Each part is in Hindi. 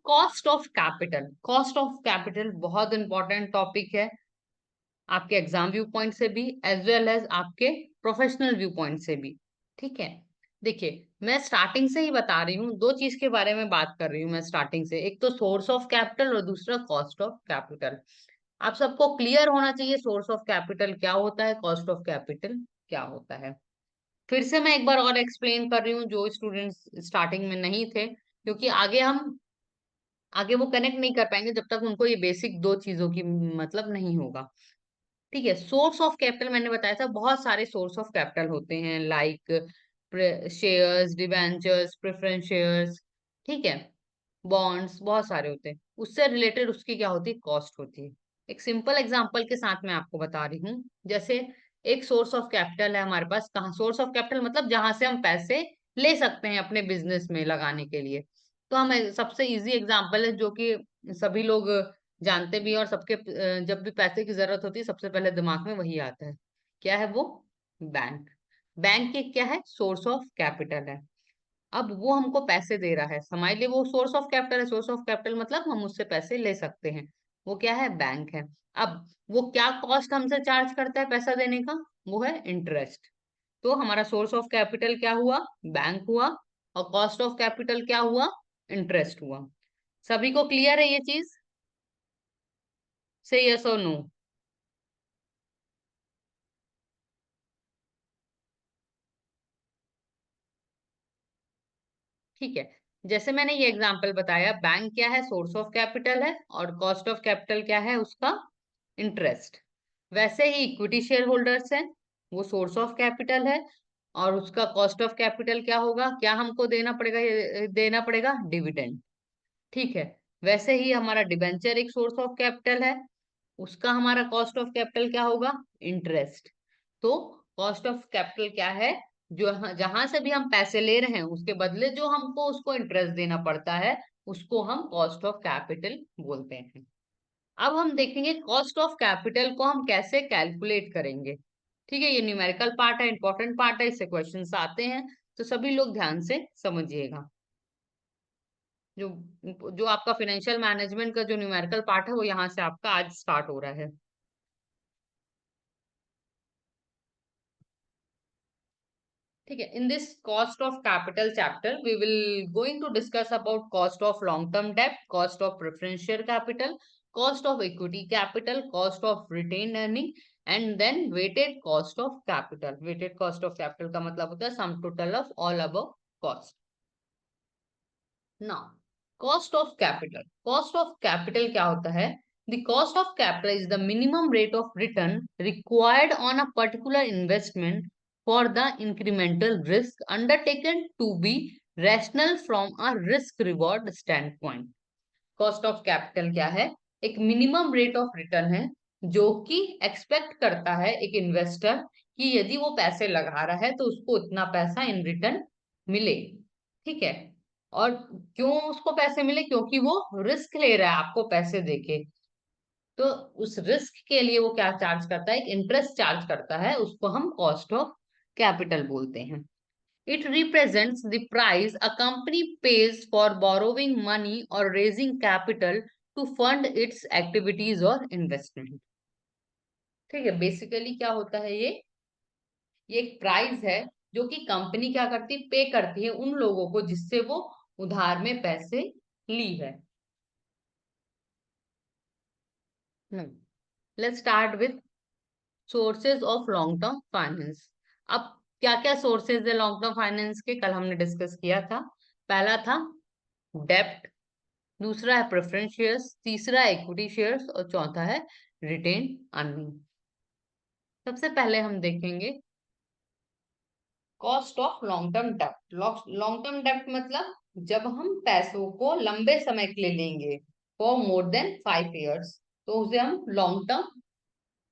Cost of capital. Cost of capital बहुत इंपॉर्टेंट टॉपिक है आपके एग्जाम व्यू पॉइंट से भी एज वेल एज आपके प्रोफेशनल व्यू पॉइंट से भी। ठीक है, देखिए मैं स्टार्टिंग से ही बता रही हूँ, दो चीज के बारे में बात कर रही हूँ मैं स्टार्टिंग से, एक तो सोर्स ऑफ कैपिटल और दूसरा कॉस्ट ऑफ कैपिटल। आप सबको क्लियर होना चाहिए सोर्स ऑफ कैपिटल क्या होता है, कॉस्ट ऑफ कैपिटल क्या होता है। फिर से मैं एक बार और एक्सप्लेन कर रही हूँ जो स्टूडेंट्स स्टार्टिंग में नहीं थे, क्योंकि आगे वो कनेक्ट नहीं कर पाएंगे जब तक उनको ये बेसिक दो चीजों की मतलब नहीं होगा। ठीक है, सोर्स ऑफ कैपिटल मैंने बताया था, बहुत सारे सोर्स ऑफ कैपिटल होते हैं, like shares, debentures, preference shares, ठीक है, बॉन्ड्स, बहुत सारे होते हैं। उससे रिलेटेड उसकी क्या होती है, कॉस्ट होती है। एक सिंपल एग्जांपल के साथ मैं आपको बता रही हूँ। जैसे एक सोर्स ऑफ कैपिटल है हमारे पास, कहाँ सोर्स ऑफ कैपिटल मतलब जहां से हम पैसे ले सकते हैं अपने बिजनेस में लगाने के लिए। तो हम सबसे इजी एग्जांपल है जो कि सभी लोग जानते भी हैं, और सबके जब भी पैसे की जरूरत होती है सबसे पहले दिमाग में वही आता है, क्या है वो, बैंक। बैंक एक क्या है, सोर्स ऑफ कैपिटल है। अब वो हमको पैसे दे रहा है, समझ लिए वो सोर्स ऑफ कैपिटल है। सोर्स ऑफ कैपिटल मतलब हम उससे पैसे ले सकते हैं, वो क्या है, बैंक है। अब वो क्या कॉस्ट हमसे चार्ज करता है पैसा देने का, वो है इंटरेस्ट। तो हमारा सोर्स ऑफ कैपिटल क्या हुआ, बैंक हुआ, और कॉस्ट ऑफ कैपिटल क्या हुआ, इंटरेस्ट हुआ। सभी को क्लियर है ये चीज, से यस और नो। ठीक है, जैसे मैंने ये एग्जांपल बताया, बैंक क्या है, सोर्स ऑफ कैपिटल है, और कॉस्ट ऑफ कैपिटल क्या है उसका, इंटरेस्ट। वैसे ही इक्विटी शेयर होल्डर्स है, वो सोर्स ऑफ कैपिटल है, और उसका कॉस्ट ऑफ कैपिटल क्या होगा, क्या हमको देना पड़ेगा, देना पड़ेगा डिविडेंड। ठीक है, वैसे ही हमारा डिबेंचर एक सोर्स ऑफ कैपिटल है, उसका हमारा कॉस्ट ऑफ कैपिटल क्या होगा, इंटरेस्ट। तो कॉस्ट ऑफ कैपिटल क्या है, जो जहां से भी हम पैसे ले रहे हैं उसके बदले जो हमको उसको इंटरेस्ट देना पड़ता है, उसको हम कॉस्ट ऑफ कैपिटल बोलते हैं। अब हम देखेंगे कॉस्ट ऑफ कैपिटल को हम कैसे कैलकुलेट करेंगे। ठीक है, ये न्यूमेरिकल पार्ट है, इंपॉर्टेंट पार्ट है, इससे क्वेश्चंस आते हैं, तो सभी लोग ध्यान से समझिएगा। जो जो आपका फाइनेंशियल मैनेजमेंट का जो न्यूमेरिकल पार्ट है वो यहाँ से आपका आज स्टार्ट हो रहा है। ठीक है, in this cost of capital chapter we will going to discuss about cost of long term debt, cost of preferential capital, cost of equity capital, cost of retain earning, and then weighted cost of capital. Weighted cost of capital का मतलब होता है sum total of all above cost. Now cost of capital, cost of capital क्या होता है, the cost of capital is the minimum rate of return required on a particular investment for the incremental risk undertaken to be rational from a risk reward stand point. Cost of capital क्या है, एक मिनिमम रेट ऑफ रिटर्न है जो कि एक्सपेक्ट करता है एक इन्वेस्टर कि यदि वो पैसे लगा रहा है तो उसको उतना पैसा इन रिटर्न मिले। ठीक है, और क्यों उसको पैसे मिले, क्योंकि वो रिस्क ले रहा है आपको पैसे देके। तो उस रिस्क के लिए वो क्या चार्ज करता है, एक इंटरेस्ट चार्ज करता है, उसको हम कॉस्ट ऑफ कैपिटल बोलते हैं। It represents the price a company pays for borrowing money or raising capital to fund its activities or investment। ठीक है, बेसिकली क्या होता है ये एक प्राइस है जो कि कंपनी क्या करती है, पे करती है उन लोगों को जिससे वो उधार में पैसे ली है। Let's start with sources of long term finance. अब क्या क्या सोर्सेज है लॉन्ग टर्म फाइनेंस के, कल हमने डिस्कस किया था। पहला था डेप्ट, दूसरा है प्रेफरेंस शेयर्स, तीसरा है इक्विटी शेयर्स, और चौथा है रिटेन अर्निंग। सबसे पहले हम देखेंगे कॉस्ट ऑफ लॉन्ग टर्म डेप्ट। लॉन्ग टर्म डेप्ट मतलब जब हम पैसों को लंबे समय के लिए लेंगे, फॉर मोर देन 5 years, तो उसे हम लॉन्ग टर्म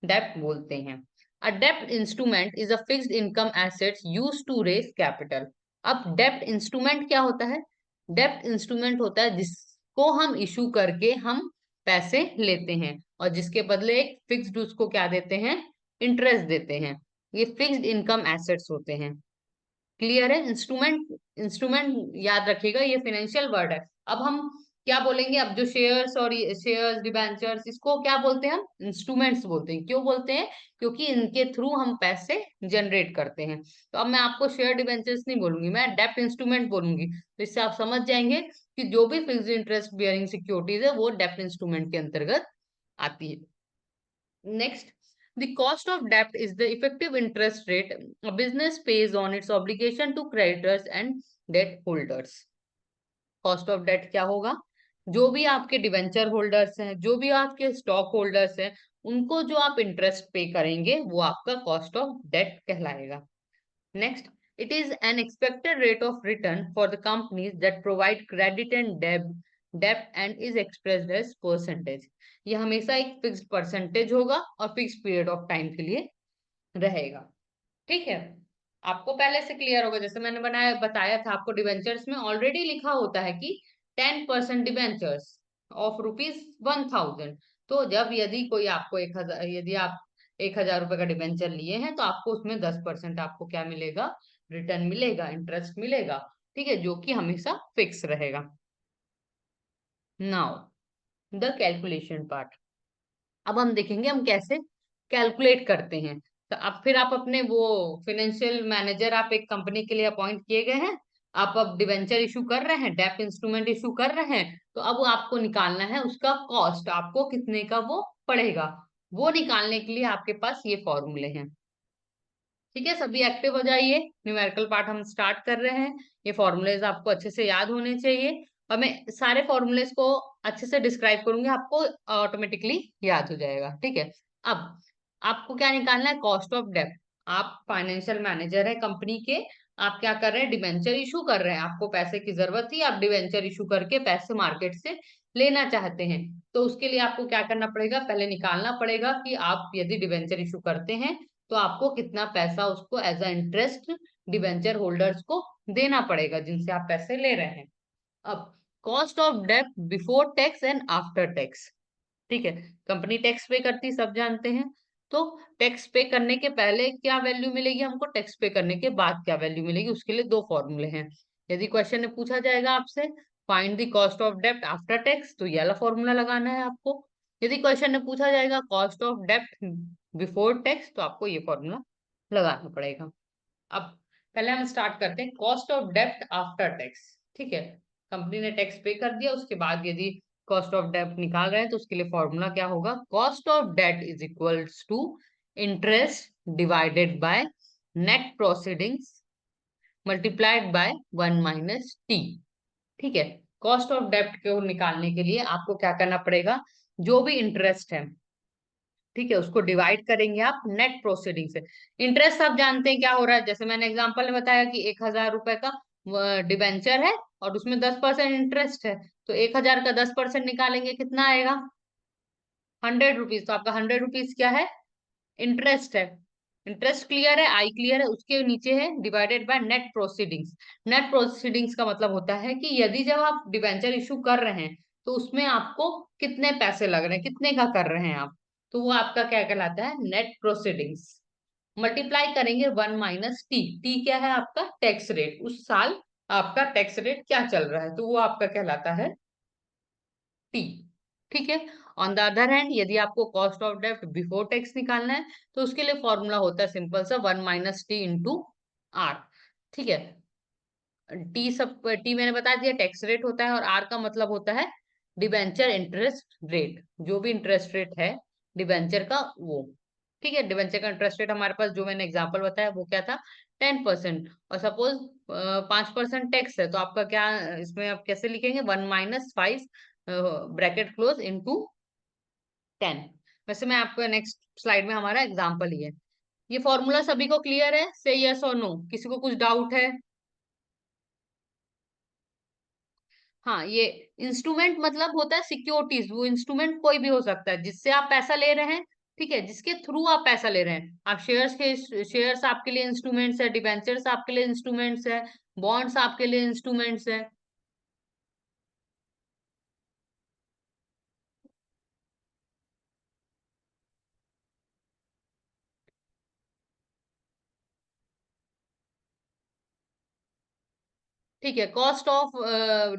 डेप्ट बोलते हैं। अ डेप्ट instrument is a fixed income assets used to raise capital. अब डेप्ट इंस्ट्रूमेंट क्या होता है, डेप्ट इंस्ट्रूमेंट होता है जिसको हम इशू करके हम पैसे लेते हैं, और जिसके बदले एक फिक्स्ड उसको क्या देते हैं, इंटरेस्ट देते हैं। ये फिक्स्ड इनकम एसेट्स होते हैं। क्लियर है, इंस्ट्रूमेंट, इंस्ट्रूमेंट याद रखिएगा ये फाइनेंशियल वर्ड है। अब हम क्या बोलेंगे अब, जो शेयर्स और शेयर्स डिबेंचर्स, इसको क्या बोलते हैं हम, इंस्ट्रूमेंट्स बोलते हैं। क्यों बोलते हैं? क्योंकि इनके थ्रू हम पैसे जनरेट करते हैं। तो अब मैं आपको शेयर डिबेंचर्स नहीं बोलूंगी, मैं डेप्ट इंस्ट्रूमेंट बोलूंगी। तो इससे आप समझ जाएंगे कि जो भी फिक्स्ड इंटरेस्ट बियरिंग सिक्योरिटीज है वो डेप्ट इंस्ट्रूमेंट के अंतर्गत आती है। Next, the cost of debt is the effective interest rate a business pays on its obligation to creditors and debt holders. Cost of debt क्या होगा? जो भी आपके डिवेंचर होल्डर्स हैं, जो भी आपके स्टॉक होल्डर्स हैं, उनको जो आप इंटरेस्ट पे करेंगे वो आपका कॉस्ट ऑफ डेट कहलाएगा। Next, it is an expected rate of return for the companies that provide credit and debt and is expressed as percentage. ये हमेशा एक फिक्स्ड परसेंटेज होगा और फिक्स पीरियड ऑफ टाइम के लिए रहेगा। ठीक है, आपको पहले से क्लियर होगा, जैसे मैंने बताया था आपको, डिवेंचर्स में ऑलरेडी लिखा होता है कि 10% डिवेंचर्स ऑफ ₹1000। तो जब यदि कोई आपको 1000, यदि आप 1000 रुपए का डिवेंचर लिए हैं तो आपको उसमें 10% आपको क्या मिलेगा, रिटर्न मिलेगा, इंटरेस्ट मिलेगा। ठीक है, जो कि हमेशा फिक्स रहेगा। Now the calculation part. अब हम देखेंगे हम कैसे कैलकुलेट करते हैं। तो अब फिर आप अपने वो फाइनेंशियल मैनेजर, आप एक कंपनी के लिए अपॉइंट किए गए हैं, आप अब डिवेंचर इशू कर रहे हैं, डेप्ट इंस्ट्रूमेंट इशू कर रहे हैं, तो अब आपको निकालना है उसका कॉस्ट, आपको कितने का वो पड़ेगा। वो निकालने के लिए आपके पास ये फॉर्मूले हैं। ठीक है, सभी एक्टिव हो जाइए, न्यूमेरिकल पार्ट हम स्टार्ट कर रहे हैं। ये फॉर्मूलेज आपको अच्छे से याद होने चाहिए, और मैं सारे फॉर्मूलेज को अच्छे से डिस्क्राइब करूंगी, आपको ऑटोमेटिकली याद हो जाएगा। ठीक है, अब आपको क्या निकालना है, कॉस्ट ऑफ डेब्ट। आप फाइनेंशियल मैनेजर है कंपनी के, आप क्या कर रहे हैं, डिवेंचर इशू कर रहे हैं, आपको पैसे की जरूरत थी, आप डिवेंचर इशू करके पैसे मार्केट से लेना चाहते हैं। तो उसके लिए आपको क्या करना पड़ेगा, पहले निकालना पड़ेगा कि आप यदि डिवेंचर इशू करते हैं तो आपको कितना पैसा उसको as a interest debenture holders को देना पड़ेगा जिनसे आप पैसे ले रहे हैं। अब कॉस्ट ऑफ डेब्ट before tax and after tax. ठीक है, कंपनी टैक्स पे करती सब जानते हैं। तो टैक्स पे करने के पहले क्या वैल्यू मिलेगी हमको, टैक्स पे करने के बाद क्या वैल्यू मिलेगी, उसके लिए दो फॉर्मूले हैं। यदि क्वेश्चन में पूछा जाएगा आपसे फाइंड द कॉस्ट ऑफ डेब्ट आफ्टर टैक्स, तो ये वाला फॉर्मूला लगाना है आपको। यदि क्वेश्चन में पूछा जाएगा कॉस्ट ऑफ डेब्ट बिफोर टैक्स, तो आपको ये फॉर्मूला लगाना पड़ेगा। अब पहले हम स्टार्ट करते हैं कॉस्ट ऑफ डेब्ट आफ्टर टैक्स। ठीक है, कंपनी ने टैक्स पे कर दिया, उसके बाद यदि कॉस्ट ऑफ डेब्ट निकाल रहे हैं तो उसके लिए फॉर्मूला क्या होगा, cost of debt is equals to interest divided by net proceedings multiplied by 1 - t। ठीक है, कॉस्ट ऑफ डेब्ट को निकालने के लिए आपको क्या करना पड़ेगा, जो भी इंटरेस्ट है, ठीक है, उसको डिवाइड करेंगे आप नेट प्रोसीडिंग से। इंटरेस्ट आप जानते हैं क्या हो रहा है, जैसे मैंने एग्जांपल में बताया कि 1000 रुपए का डिबेंचर है और उसमें 10% इंटरेस्ट है, तो 1000 का 10% निकालेंगे कितना आएगा, ₹100। तो आपका ₹100 क्या है, इंटरेस्ट है। इंटरेस्ट क्लियर है, आई क्लियर है, उसके नीचे है divided by net proceedings. Net proceedings का मतलब होता है कि यदि जब आप डिबेंचर इशू कर रहे हैं तो उसमें आपको कितने पैसे लग रहे हैं, कितने का कर रहे हैं आप, तो वो आपका क्या कहलाता है, नेट प्रोसीडिंग्स। मल्टीप्लाई करेंगे 1 - t। टी क्या है आपका, टैक्स रेट, उस साल आपका टैक्स रेट क्या चल रहा है, तो वो आपका कहलाता है टी। ठीक है, ऑन द अदर हैंड यदि आपको कॉस्ट ऑफ डेब्ट बिफोर टैक्स निकालना है तो उसके लिए फॉर्मूला होता है सिंपल सा, 1 - t × r। ठीक है, टी मैंने बता दिया टैक्स रेट होता है, और आर का मतलब होता है डिबेंचर इंटरेस्ट रेट, जो भी इंटरेस्ट रेट है डिबेंचर का वो। ठीक है, डिबेंचर का इंटरेस्ट रेट हमारे पास जो मैंने एग्जांपल बताया वो क्या था, 10%। और सपोज 5% टैक्स है, तो आपका क्या, इसमें आप कैसे लिखेंगे, 1 - 5 ब्रैकेट क्लोज इंटू 10। वैसे मैं आपको नेक्स्ट स्लाइड में हमारा एग्जाम्पल ही है। ये फॉर्मूला सभी को क्लियर है, से यस और नो, किसी को कुछ डाउट है? हाँ, ये इंस्ट्रूमेंट मतलब होता है सिक्योरिटीज, वो इंस्ट्रूमेंट कोई भी हो सकता है जिससे आप पैसा ले रहे हैं। ठीक है, जिसके थ्रू आप पैसा ले रहे हैं, आप शेयर्स आपके लिए इंस्ट्रूमेंट्स है, डिबेंचर्स आपके लिए इंस्ट्रूमेंट्स है, बॉन्ड्स आपके लिए इंस्ट्रूमेंट्स है। ठीक है, कॉस्ट ऑफ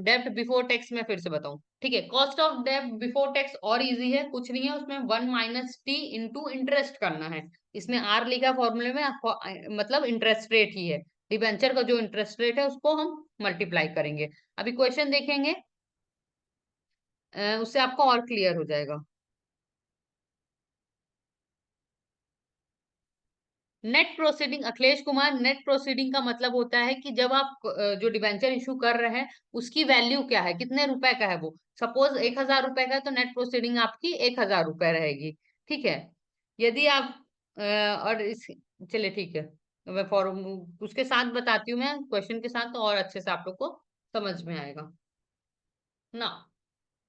डेब्ट बिफोर टैक्स में फिर से बताऊं, ठीक है, कॉस्ट ऑफ डेब्ट बिफोर टैक्स और इजी है, कुछ नहीं है उसमें, 1 - t इंटू इंटरेस्ट करना है। इसमें आर लिखा फॉर्मूले में, मतलब इंटरेस्ट रेट ही है, डिबेंचर का जो इंटरेस्ट रेट है उसको हम मल्टीप्लाई करेंगे। अभी क्वेश्चन देखेंगे, उससे आपको और क्लियर हो जाएगा। Net proceeding, Akhilesh Kumar, net proceeding का मतलब होता है कि जब आप जो डिबेंचर इशू कर रहे हैं उसकी वैल्यू क्या है, कितने रुपए का है वो। सपोज 1,000 रुपए का है तो नेट प्रोसीडिंग आपकी 1,000 रुपए रहेगी। ठीक है, यदि आप और इस, चलिए ठीक है, तो मैं फॉर्म उसके साथ बताती हूँ, मैं क्वेश्चन के साथ, तो और अच्छे से आप लोग को समझ में आएगा ना।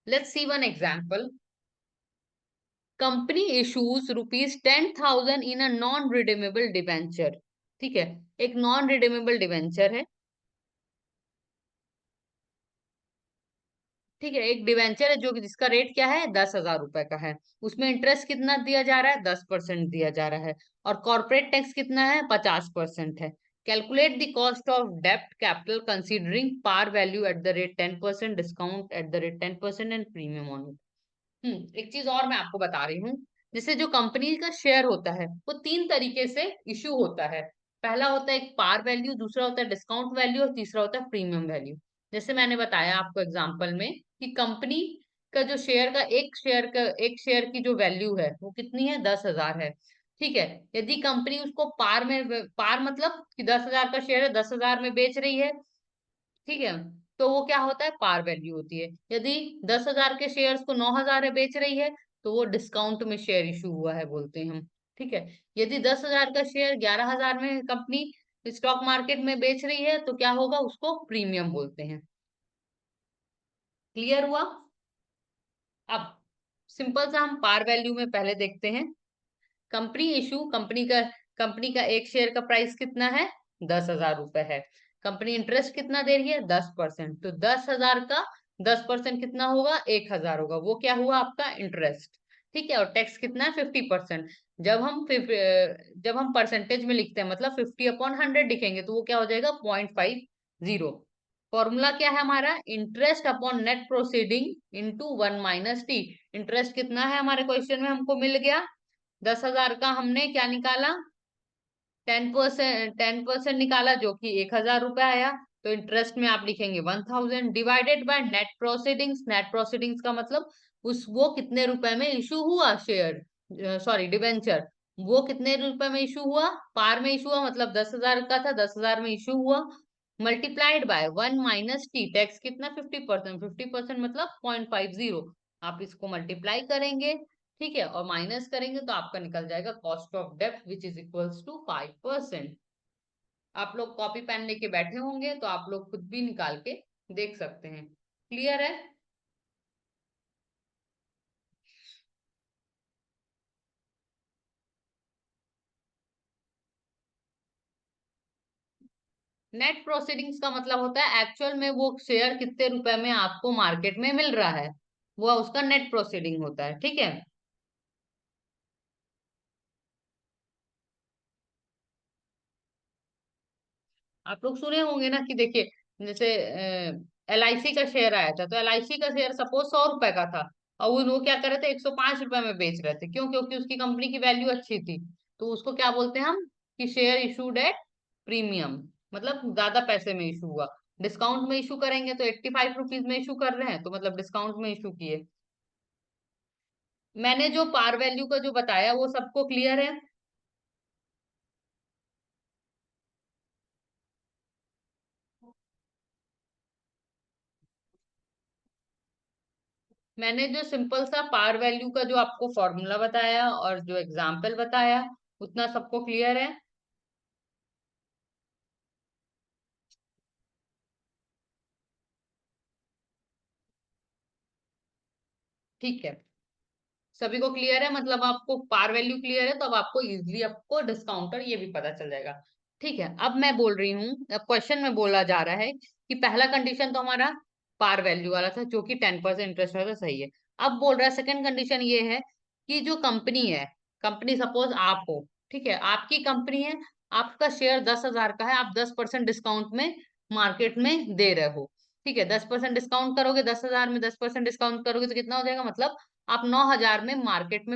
Let's see one example. Company issues ₹10,000 in a non redeemable debenture. ठीक है, एक नॉन रिडीमेबल डिबेंचर है। ठीक है, एक डिबेंचर है जो कि जिसका रेट क्या है, 10,000 रुपए का है। उसमें इंटरेस्ट कितना दिया जा रहा है, 10% दिया जा रहा है। और कॉर्पोरेट टैक्स कितना है, 50% है। कैलकुलेट द कॉस्ट ऑफ डेप्ट capital considering par value at the rate 10%, discount at the rate 10% and premium on it. एक चीज और मैं आपको बता रही हूँ। जैसे जो कंपनी का शेयर होता है वो 3 तरीके से इशू होता है। पहला होता है एक पार वैल्यू, दूसरा होता है डिस्काउंट वैल्यू, और तीसरा होता है प्रीमियम वैल्यू। जैसे मैंने बताया आपको एग्जांपल में कि कंपनी का जो शेयर का एक शेयर की जो वैल्यू है वो कितनी है, 10,000 है। ठीक है, यदि कंपनी उसको पार मतलब कि 10,000 का शेयर है, 10,000 में बेच रही है। ठीक है, तो वो क्या होता है, पार वैल्यू होती है। यदि 10,000 के शेयर्स को 9,000 में बेच रही है तो वो डिस्काउंट में शेयर इशू हुआ है बोलते हैं हम। ठीक है, यदि 10,000 का शेयर 11,000 में कंपनी स्टॉक मार्केट में बेच रही है तो क्या होगा, उसको प्रीमियम बोलते हैं। क्लियर हुआ। अब सिंपल सा हम पार वैल्यू में पहले देखते हैं। कंपनी इशू, कंपनी का एक शेयर का प्राइस कितना है, 10,000 रुपए है। कंपनी इंटरेस्ट कितना दे रही है, 10%, तो 10,000 का 10% कितना होगा, 1,000 होगा, वो क्या हुआ आपका इंटरेस्ट। ठीक है, और टैक्स कितना है, 50%। जब हम परसेंटेज में लिखते हैं, मतलब 50/100 लिखेंगे तो वो क्या हो जाएगा, 0.50। फॉर्मूला क्या है हमारा, interest upon net proceeding into 1 - t। Interest कितना है हमारे क्वेश्चन में हमको मिल गया, 10,000 का हमने क्या निकाला, 10% निकाला जो कि 1,000 रुपए आया। तो इंटरेस्ट में आप लिखेंगे 1,000 divided by net proceedings. Net proceedings का मतलब उस वो कितने रुपए में इशू हुआ शेयर, सॉरी डिबेंचर, वो कितने रुपए में इशू हुआ, पार में इशू हुआ, मतलब 10,000 का था, 10,000 में इशू हुआ, मल्टीप्लाइड बाय 1 - t। टैक्स कितना, 50%, 50% मतलब 0.50। आप इसको मल्टीप्लाई करेंगे, ठीक है, और माइनस करेंगे तो आपका निकल जाएगा कॉस्ट ऑफ डेब्ट विच इज इक्वल्स टू 5%। आप लोग कॉपी पेन लेके बैठे होंगे तो आप लोग खुद भी निकाल के देख सकते हैं। क्लियर है। नेट प्रोसीडिंग्स का मतलब होता है एक्चुअल में वो शेयर कितने रुपए में आपको मार्केट में मिल रहा है, वो उसका नेट प्रोसीडिंग होता है। ठीक है, आप लोग सुने होंगे ना कि देखिए, जैसे LIC का शेयर आया था, तो LIC का शेयर सपोज 100 रुपए का था, और वो क्या कर रहे थे, 105 रुपए में बेच रहे थे। क्यों, क्योंकि उसकी कंपनी की वैल्यू अच्छी थी। तो उसको क्या बोलते हैं हम, कि शेयर इशूड एट प्रीमियम, मतलब ज्यादा पैसे में इशू हुआ। डिस्काउंट में इशू करेंगे तो 85 रुपीज में इशू कर रहे हैं, तो मतलब डिस्काउंट में इशू किए। मैंने जो पार वैल्यू का जो बताया वो सबको क्लियर है। मैंने जो सिंपल सा पार वैल्यू का जो आपको फॉर्मूला बताया और जो एग्जाम्पल बताया, उतना सबको क्लियर है। ठीक है, सभी को क्लियर है, मतलब आपको पार वैल्यू क्लियर है, तो अब आपको इजिली आपको डिस्काउंटर ये भी पता चल जाएगा। ठीक है, अब मैं बोल रही हूँ, अब क्वेश्चन में बोला जा रहा है कि पहला कंडीशन तो हमारा पार वैल्यू वाला था जो कि 10% इंटरेस्ट वाला था, सही है। अब बोल रहा है सेकंड कंडीशन ये है कि जो कंपनी है, कंपनी सपोज आप हो, ठीक है, आपकी कंपनी है, आपका शेयर 10,000 का है, आप 10% डिस्काउंट में मार्केट में दे रहे हो। ठीक है, 10% डिस्काउंट करोगे, 10,000 में 10% डिस्काउंट करोगे तो कितना हो जाएगा, मतलब आप 9,000 में मार्केट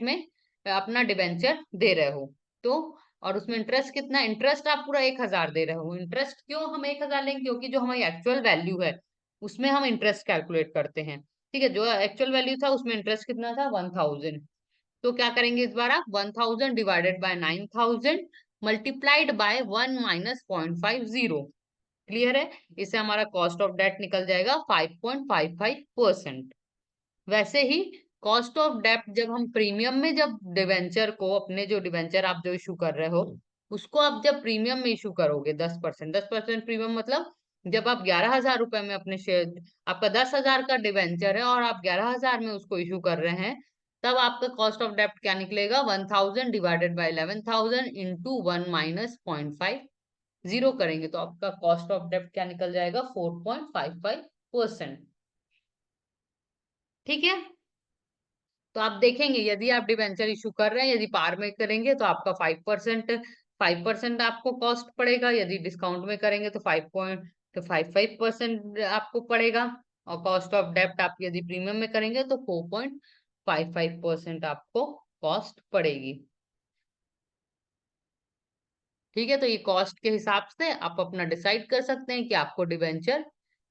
में अपना डिबेंचर दे रहे हो। तो और उसमें इंटरेस्ट कितना, इंटरेस्ट आप पूरा 1,000 दे रहे हो। इंटरेस्ट क्यों हम 1,000 लेंगे, क्योंकि जो हमारी एक्चुअल वैल्यू है उसमें हम इंटरेस्ट कैलकुलेट करते हैं। ठीक है, जो एक्चुअल वैल्यू था उसमें इंटरेस्ट कितना था, 1,000। तो क्या करेंगे इस बार आप, 1,000 divided by 9,000 multiplied by 1 - 0.50। Clear है, इससे हमारा कॉस्ट ऑफ डेट निकल जाएगा 5.55%। वैसे ही कॉस्ट ऑफ डेट जब हम प्रीमियम में, जब डिवेंचर को, अपने जो डिवेंचर आप जो इशू कर रहे हो उसको आप जब प्रीमियम में इशू करोगे 10%, 10% प्रीमियम मतलब जब आप 11,000 रुपए में अपने शेयर, आपका 10,000 का डिवेंचर है और आप 11,000 में उसको इशू कर रहे हैं, तब आपका कॉस्ट ऑफ डेप्ट क्या निकलेगा, 1,000 डिवाइडेड बाई 11,000 इंटू 1 - 0.50 करेंगे तो आपका कॉस्ट ऑफ डेप्ट क्या निकल जाएगा, 4.55%। ठीक है, तो आप देखेंगे यदि आप डिबेंचर इशू कर रहे हैं, यदि पार में करेंगे तो आपका 5% आपको कॉस्ट पड़ेगा, यदि डिस्काउंट में करेंगे तो 5.55% आपको पड़ेगा। और कॉस्ट ऑफ डेप्ट आप यदि प्रीमियम में करेंगे तो 4.55% आपको कॉस्ट पड़ेगी। ठीक है, तो ये कॉस्ट के हिसाब से आप अपना डिसाइड कर सकते हैं कि आपको डिबेंचर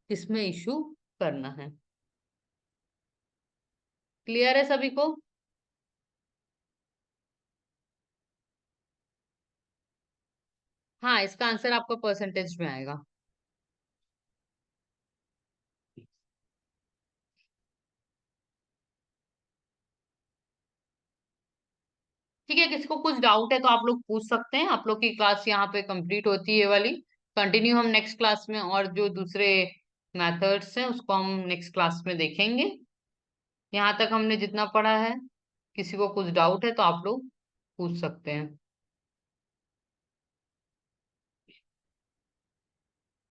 किसमें इशू करना है। क्लियर है सभी को? हाँ, इसका आंसर आपका परसेंटेज में आएगा। ठीक है, किसी को कुछ डाउट है तो आप लोग पूछ सकते हैं। आप लोग की क्लास यहाँ पे कंप्लीट होती है ये वाली। कंटिन्यू हम नेक्स्ट क्लास में और जो दूसरे मेथड्स हैं उसको हम नेक्स्ट क्लास में देखेंगे। यहाँ तक हमने जितना पढ़ा है, किसी को कुछ डाउट है तो आप लोग पूछ सकते हैं।